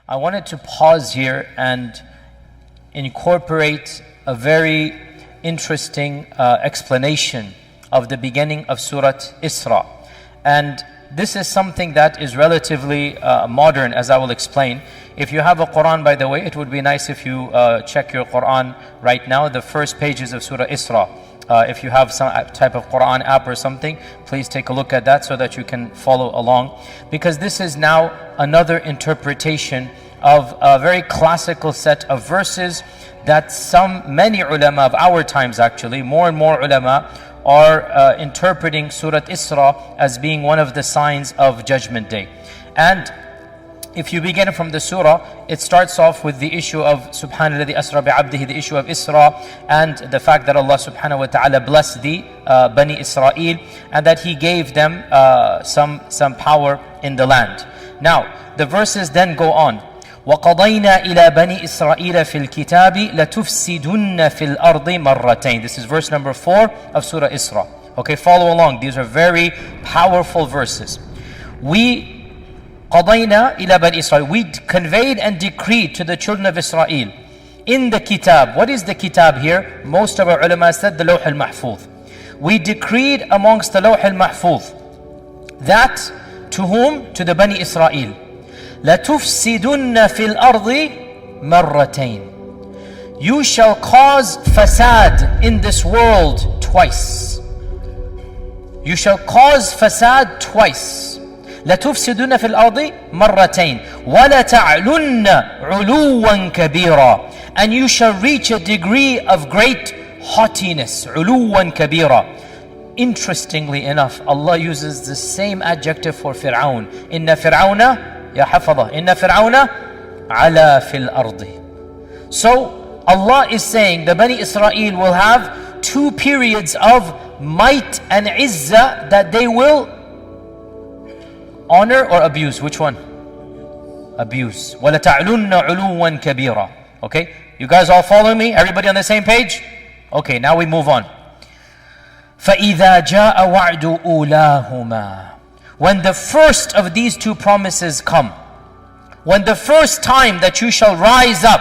I wanted to pause here and incorporate a very interesting explanation of the beginning of Surah Isra. And this is something that is relatively modern, as I will explain. If you have a Quran, by the way, it would be nice if you check your Quran right now, the first pages of Surah Isra. If you have some type of Quran app or something, please take a look at that so that you can follow along. Because this is now another interpretation of a very classical set of verses that many ulama of our times, actually, more and more ulama are interpreting Surah Isra as being one of the signs of Judgment Day. And if you begin from the surah, it starts off with the issue of Subhanalladhi asra bi'abdihi, the issue of Isra, and the fact that Allah subhanahu wa ta'ala blessed the Bani Isra'il, and that He gave them some power in the land. Now, the verses then go on. وَقَضَيْنَا إِلَى بَنِي إِسْرَائِيلَ فِي الْكِتَابِ لَتُفْسِدُنَّ فِي الْأَرْضِ مَرَّتَيْنِ. This is verse number 4 of Surah Isra. Okay, follow along. These are very powerful verses. قَضَيْنَا إِلَى بَنِي إِسْرَائِيلَ. We conveyed and decreed to the children of Israel in the kitab. What is the kitab here? Most of our ulama said the Lawh al-Mahfuz. We decreed amongst the Lawh al-Mahfuz that to whom? To the Bani Israel. لَتُفْسِدُنَّ فِي الْأَرْضِ مَرَّتَيْنِ. You shall cause fasad in this world twice. You shall cause fasad twice. لَتُفْسِدُنَّ فِي الْأَرْضِ مَرَّتَيْنِ وَلَتَعْلُنَّ عُلُوًّا كَبِيرًا. And you shall reach a degree of great haughtiness. عُلُوًّا كَبِيرًا. Interestingly enough, Allah uses the same adjective for Fir'aun. إِنَّ فِرْعَوْنَ Ya hafadha, inna fir'auna ala fil ardi. So Allah is saying the Bani Israel will have two periods of might and izzah that they will honor or abuse. Which one? Abuse. وَلَتَعْلُنَّ عُلُوًّا كَبِيرًا. Okay, you guys all follow me? Everybody on the same page? Okay, now we move on. فَإِذَا جَاءَ وَعْدُ أُولَاهُمَا. When the first of these two promises come, when the first time that you shall rise up,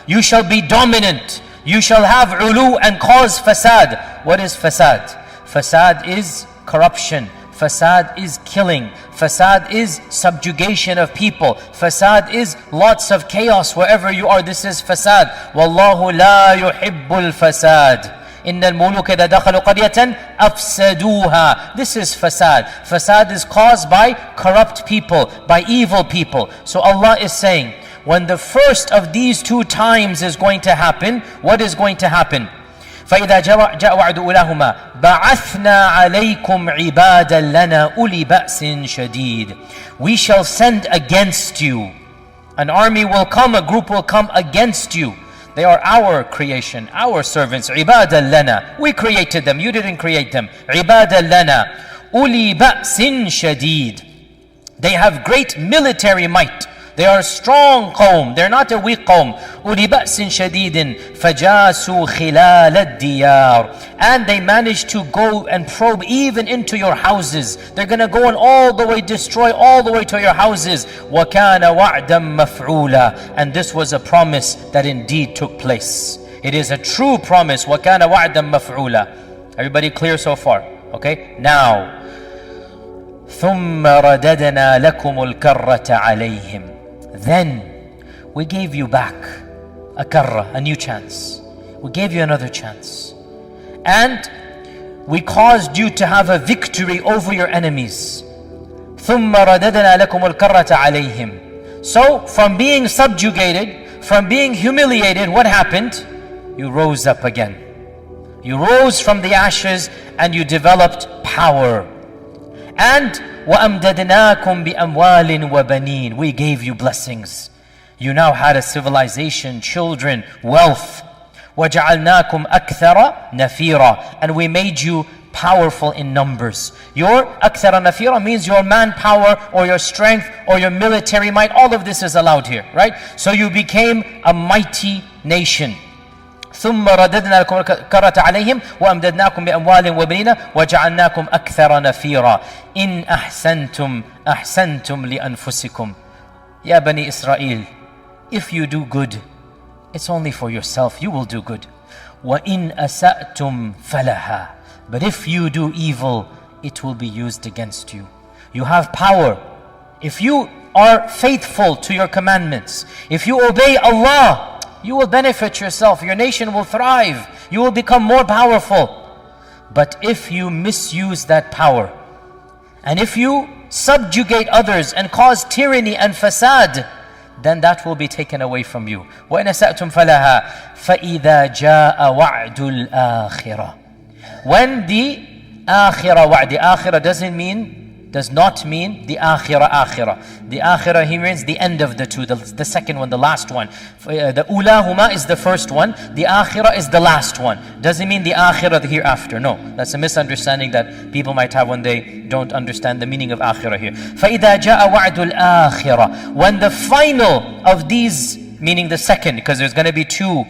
you shall be dominant, you shall have ulu and cause fasad. What is fasad? Fasad is corruption. Fasad is killing. Fasad is subjugation of people. Fasad is lots of chaos wherever you are. This is fasad. Wallahu la yuhibbul fasad. إِنَّ الْمُلُوكَ إِذَا دَخَلُوا قَرْيَةً أَفْسَدُوهَا. This is fasad. Fasad is caused by corrupt people, by evil people. So Allah is saying, when the first of these two times is going to happen, what is going to happen? فَإِذَا جَاءَ وَعْدُ أُولَاهُمَا بَعَثْنَا عَلَيْكُمْ عِبَادًا لَنَا أُولِي بَأْسٍ شَدِيدٍ. We shall send against you. An army will come, a group will come against you. They are our creation, our servants. عِبَادًا لَنَا. We created them, you didn't create them. عِبَادًا لَنَا أُولِي بَأْسٍ شَدِيدٍ. They have great military might. They are a strong qawm. They're not a weak qawm. أُولِي بَأْسٍ شَدِيدٍ فَجَاسُوا خِلَالَ الدِّيَارِ. And they managed to go and probe even into your houses. They're going to go and all the way destroy all the way to your houses. وَكَانَ وَعْدًا مَفْعُولًا. And this was a promise that indeed took place. It is a true promise. وَكَانَ وَعْدًا مَفْعُولًا. Everybody clear so far? Okay, now ثُمَّ رَدَدْنَا لَكُمُ الْكَرَّةَ عَلَيْهِمْ. Then we gave you back a karra, a new chance. We gave you another chance. And we caused you to have a victory over your enemies. ثُمَّ رَدَدْنَا لَكُمُ الْكَرَّةَ عَلَيْهِمْ. So from being subjugated, from being humiliated, what happened? You rose up again. You rose from the ashes and you developed power. And وَأَمْدَدْنَاكُمْ بِأَمْوَالٍ وَبَنِينَ. We gave you blessings. You now had a civilization, children, wealth. وَجَعَلْنَاكُمْ أَكْثَرَ نَفِيرًا. And we made you powerful in numbers. Your أَكْثَرَ نَفِيرًا means your manpower or your strength or your military might. All of this is allowed here, right? So you became a mighty nation. ثم رددنا لكم الكرة عليهم وأمددناكم بأموال وبنين وجعلناكم أكثر نفيرا إن أحسنتم أحسنتم لأنفسكم. Ya Bani Israel, if you do good, it's only for yourself, you will do good. وَإِنْ أَسَأْتُمْ فَلَهَا. But if you do evil, it will be used against you. You have power. If you are faithful to your commandments, if you obey Allah, you will benefit yourself, your nation will thrive, you will become more powerful. But if you misuse that power, and if you subjugate others and cause tyranny and facade, then that will be taken away from you. وَإِنْ أَسَأْتُمْ فَلَهَا فَإِذَا جَاءَ وَعْدُ الْآخِرَةِ. When the akhirah, the akhirah does not mean the akhirah. The akhirah here means the end of the two, the second one, the last one. The ulahuma is the first one, the akhirah is the last one. Doesn't mean the akhirah, the hereafter. No, that's a misunderstanding that people might have when they don't understand the meaning of akhirah here. فَإِذَا جَاءَ وَعْدُ الْآخِرَةِ. When the final of these, meaning the second, because there's going to be two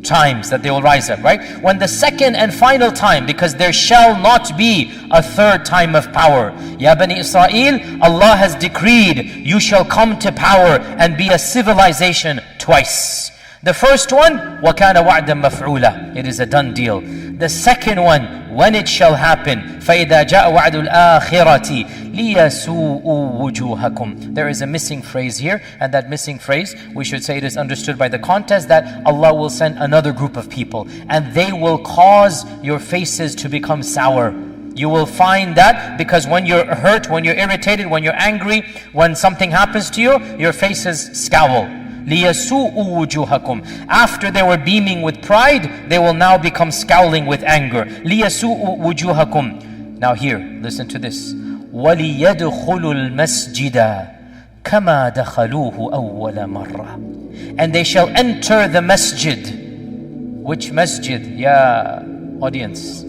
times that they will rise up, right? When the second and final time, because there shall not be a third time of power. Ya Bani Isra'il, Allah has decreed you shall come to power and be a civilization twice. The first one, وَكَانَ وَعْدًا مَفْعُولًا. It is a done deal. The second one, when it shall happen, فَإِذَا جَاءَ وَعْدُ الْآخِرَةِ لِيَسُوءُوا وُجُوهَكُمْ. There is a missing phrase here, and that missing phrase, we should say it is understood by the context that Allah will send another group of people, and they will cause your faces to become sour. You will find that because when you're hurt, when you're irritated, when you're angry, when something happens to you, your faces scowl. لِيَسُوءُوا وُجُوهَكُمْ. After they were beaming with pride, they will now become scowling with anger. لِيَسُوءُوا وُجُوهَكُمْ. Now here, listen to this. وَلِيَدْخُلُوا الْمَسْجِدَ كَمَا دَخَلُوهُ أَوَّلَ مَرَّةٍ. And they shall enter the masjid. Which masjid? Ya audience.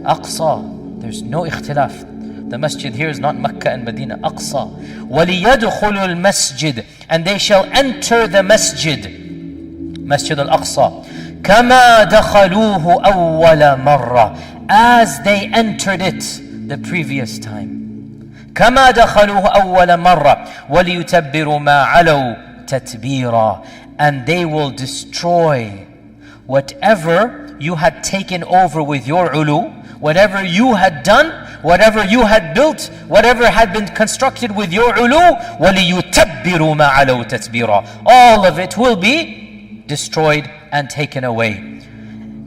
Aqsa. There's no ikhtilaf. The masjid here is not Mecca and Medina, Aqsa. وَلِيَدْخُلُوا الْمَسْجِدِ. And they shall enter the masjid, Masjid al-Aqsa. كَمَا دَخَلُوهُ أَوَّلَ مَرَّةٍ. As they entered it the previous time. كَمَا دَخَلُوهُ أَوَّلَ مَرَّةٍ وَلِيُتَبِّرُوا مَا عَلَوْا تَتْبِيرًا. And they will destroy whatever you had taken over with your ulu, whatever you had done, whatever you had built, whatever had been constructed with your ulu, وَلِيُتَبِّرُوا مَا عَلَوْا تَتْبِيرًا. All of it will be destroyed and taken away.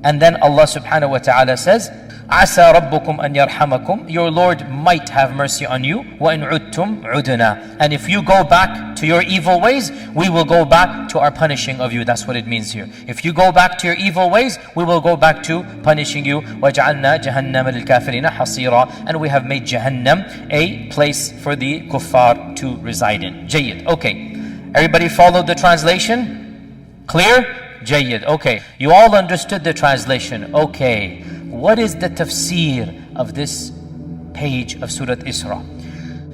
And then Allah subhanahu wa ta'ala says, عَسَى رَبُّكُمْ أَنْ يَرْحَمَكُمْ. Your Lord might have mercy on you. وَإِنْ عُدْتُمْ عُدْنَا. And if you go back to your evil ways, we will go back to our punishing of you. That's what it means here. If you go back to your evil ways, we will go back to punishing you. وَجَعَلْنَا جَهَنَّمَ لِلْكَافِرِينَ حَصِيرًا. And we have made Jahannam a place for the kuffar to reside in. Jayyid. Okay. Everybody followed the translation? Clear? Jayyid. Okay. You all understood the translation. Okay. What is the tafsir of this page of Surah Isra?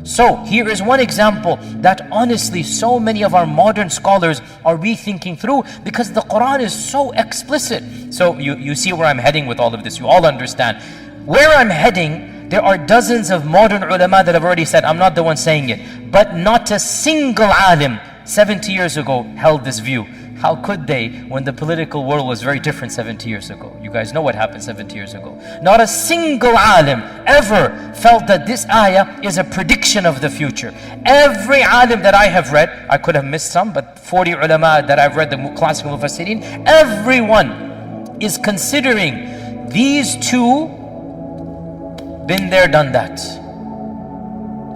So here is one example that honestly so many of our modern scholars are rethinking through, because the Quran is so explicit. So you see where I'm heading with all of this. You all understand. Where I'm heading, there are dozens of modern ulama that have already said, I'm not the one saying it, but not a single alim 70 years ago held this view. How could they, when the political world was very different 70 years ago? You guys know what happened 70 years ago. Not a single alim ever felt that this ayah is a prediction of the future. Every alim that I have read, I could have missed some, but 40 ulama that I've read, the classical mufassirin, everyone is considering these two been there, done that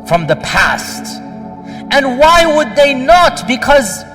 from the past. And why would they not? Because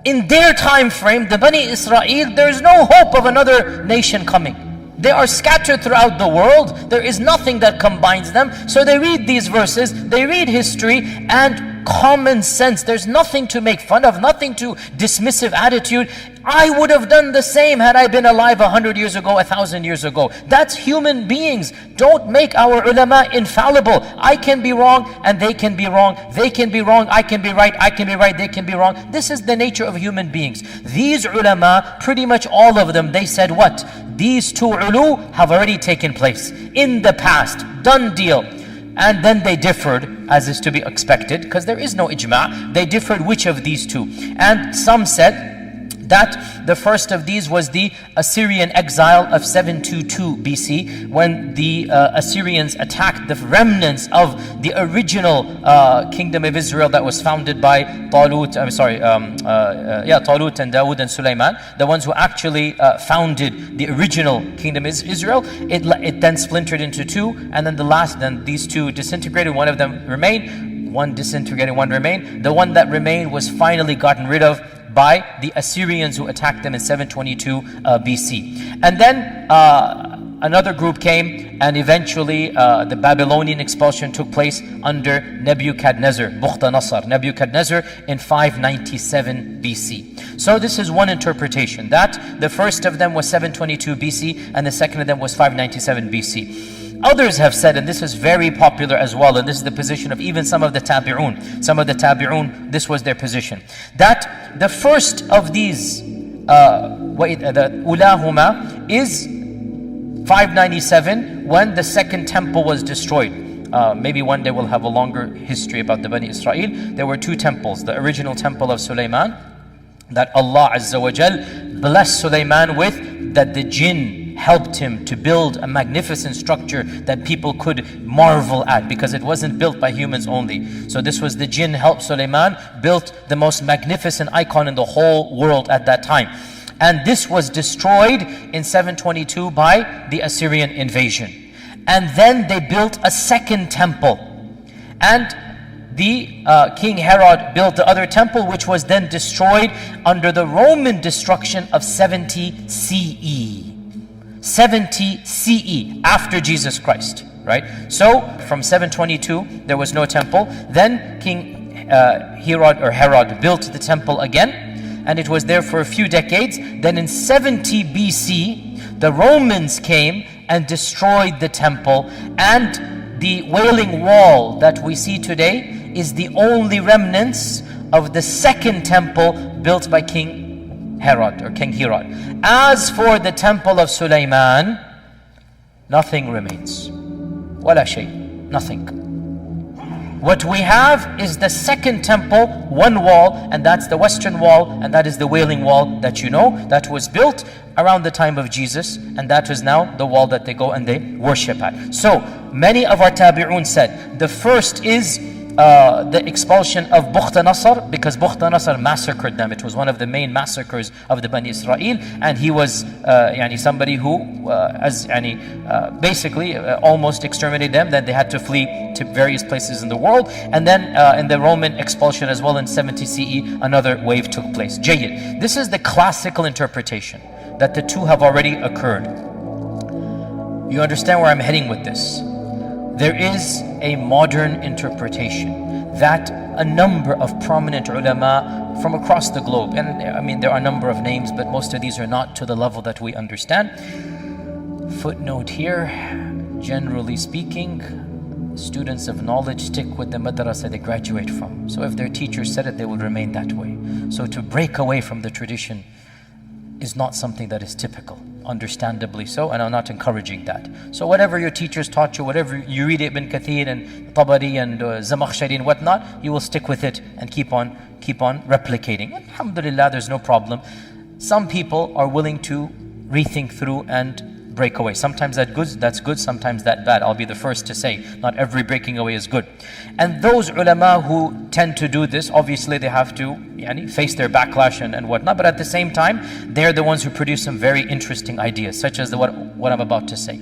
in their time frame, the Bani Isra'il, there is no hope of another nation coming. They are scattered throughout the world. There is nothing that combines them. So they read these verses, they read history and common sense. There's nothing to make fun of, nothing to dismissive attitude. I would have done the same had I been alive 100 years ago, 1,000 years ago. That's human beings. Don't make our ulama infallible. I can be wrong and they can be wrong. They can be wrong, I can be right. I can be right, they can be wrong. This is the nature of human beings. These ulama, pretty much all of them, they said what? These two ulu have already taken place in the past. Done deal. And then they differed, as is to be expected, because there is no ijma'. They differed which of these two. And some said that the first of these was the Assyrian exile of 722 BC, when the Assyrians attacked the remnants of the original kingdom of Israel that was founded by Talut and Dawood and Sulaiman, the ones who actually founded the original kingdom of Israel. It then splintered into two, and then these two disintegrated. One of them remained, one disintegrated, one remained. The one that remained was finally gotten rid of by the Assyrians who attacked them in 722 BC. And then another group came, and eventually the Babylonian expulsion took place under Nebuchadnezzar in 597 BC. So this is one interpretation, that the first of them was 722 BC and the second of them was 597 BC. Others have said, and this is very popular as well, and this is the position of even some of the tabi'un. Some of the tabi'un, this was their position, that the first of these, the ulahuma, is 597, when the second temple was destroyed. Maybe one day we'll have a longer history about the Bani Isra'il. There were two temples. The original temple of Sulaiman, that Allah Azza wa Jal blessed Sulaiman with, that the jinn helped him to build a magnificent structure that people could marvel at, because it wasn't built by humans only. So this was the jinn helped Sulaiman built the most magnificent icon in the whole world at that time. And this was destroyed in 722 by the Assyrian invasion. And then they built a second temple. And the King Herod built the other temple, which was then destroyed under the Roman destruction of 70 CE. 70 CE, after Jesus Christ, right? So from 722 there was no temple. Then King Herod built the temple again, and it was there for a few decades. Then in 70 BC the Romans came and destroyed the temple, and the Wailing Wall that we see today is the only remnants of the second temple built by King Herod. As for the temple of Sulaiman, nothing remains. Wala shay, nothing. What we have is the second temple, one wall, and that's the western wall, and that is the Wailing Wall that you know, that was built around the time of Jesus, and that is now the wall that they go and they worship at. So many of our tabi'un said the first is the expulsion of Bukhtanasar, because Bukhtanasar massacred them. It was one of the main massacres of the Bani Isra'il, and he was somebody who basically almost exterminated them. Then they had to flee to various places in the world, and then in the Roman expulsion as well in 70 CE, another wave took place. Jayyid. This is the classical interpretation, that the two have already occurred. You understand where I'm heading with this? There is a modern interpretation that a number of prominent ulama from across the globe, and I mean there are a number of names, but most of these are not to the level that we understand. Footnote here, generally speaking, students of knowledge stick with the madrasa they graduate from. So if their teacher said it, they will remain that way. So to break away from the tradition is not something that is typical, understandably so, and I'm not encouraging that. So whatever your teachers taught you, whatever you read Ibn Kathir and Tabari and Zamakhshari and whatnot, you will stick with it and keep on replicating. Alhamdulillah, there's no problem. Some people are willing to rethink through and break away. Sometimes that's good, sometimes that's bad. I'll be the first to say, not every breaking away is good. And those ulama who tend to do this, obviously they have to face their backlash and whatnot, but at the same time, they're the ones who produce some very interesting ideas, such as what I'm about to say.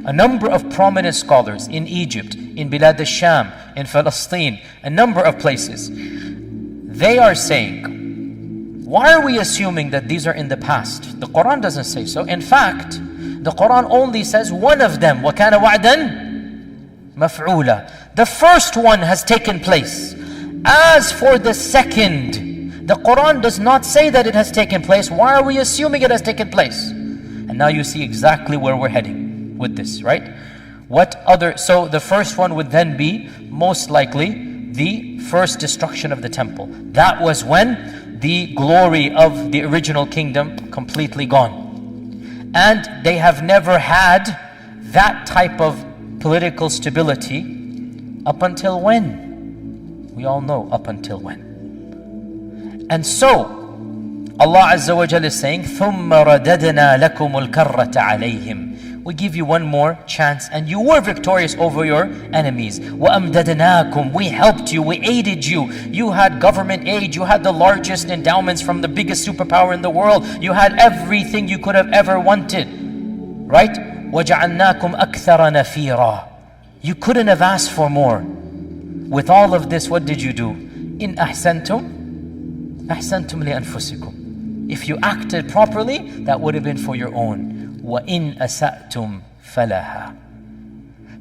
A number of prominent scholars in Egypt, in Bilad al-Sham, in Palestine, a number of places, they are saying, why are we assuming that these are in the past? The Quran doesn't say so. In fact, the Quran only says one of them, وَكَانَ وَعْدًا مَفْعُولًا. The first one has taken place. As for the second, the Quran does not say that it has taken place. Why are we assuming it has taken place? And now you see exactly where we're heading with this, right? So the first one would then be, most likely, the first destruction of the temple. That was when the glory of the original kingdom completely gone. And they have never had that type of political stability Up until when? We all know up until when. And so, Allah Azza wa Jalla is saying, ثُمَّ رَدَدْنَا لَكُمُ الْكَرَّةَ عَلَيْهِمْ. We give you one more chance and you were victorious over your enemies. وَأَمْدَدْنَاكُمْ. We helped you, we aided you. You had government aid, you had the largest endowments from the biggest superpower in the world. You had everything you could have ever wanted. Right? وَجَعَلْنَاكُمْ أَكْثَرَ نَفِيرًا. You couldn't have asked for more. With all of this, what did you do? إِنْ أَحْسَنْتُمْ أَحْسَنْتُمْ لِأَنفُسِكُمْ. If you acted properly, that would have been for your own. وَإِنْ أَسَأْتُمْ فَلَهَا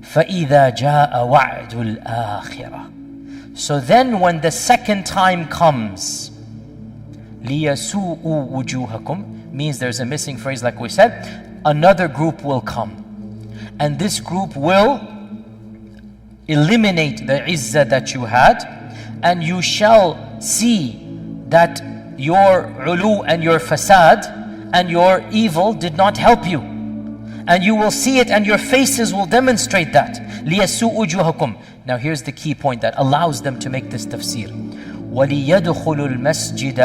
فَإِذَا جَاءَ وَعْدُ الْآخِرَةِ. So then when the second time comes, لِيَسُوءُ وُجُوهَكُمْ, means there's a missing phrase like we said. Another group will come. And this group will eliminate the izzah that you had. And you shall see that your ulu and your fasad and your evil did not help you. And you will see it and your faces will demonstrate that. لِيَسُوءُ وُجُوهَكُمْ. Now here's the key point that allows them to make this tafsir. وَلِيَدْخُلُوا الْمَسْجِدَ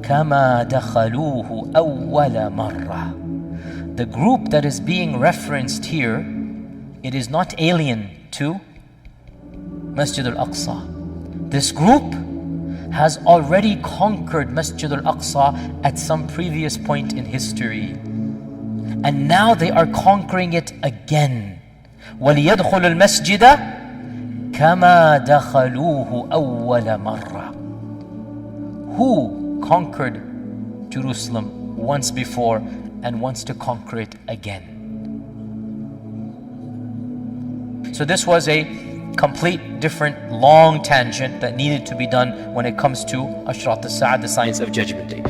كَمَا دَخَلُوهُ أَوَّلَ مَرَّةٍ. The group that is being referenced here, it is not alien to Masjid al-Aqsa. This group has already conquered Masjid al-Aqsa at some previous point in history. And now they are conquering it again. وَلِيَدْخُلُوا الْمَسْجِدَ كَمَا دَخَلُوهُ أَوَّلَ مَرَّةٍ. Who conquered Jerusalem once before and wants to conquer it again? So this was a complete different long tangent that needed to be done when it comes to Ashrat al-Sa'ad, the signs of Judgment Day.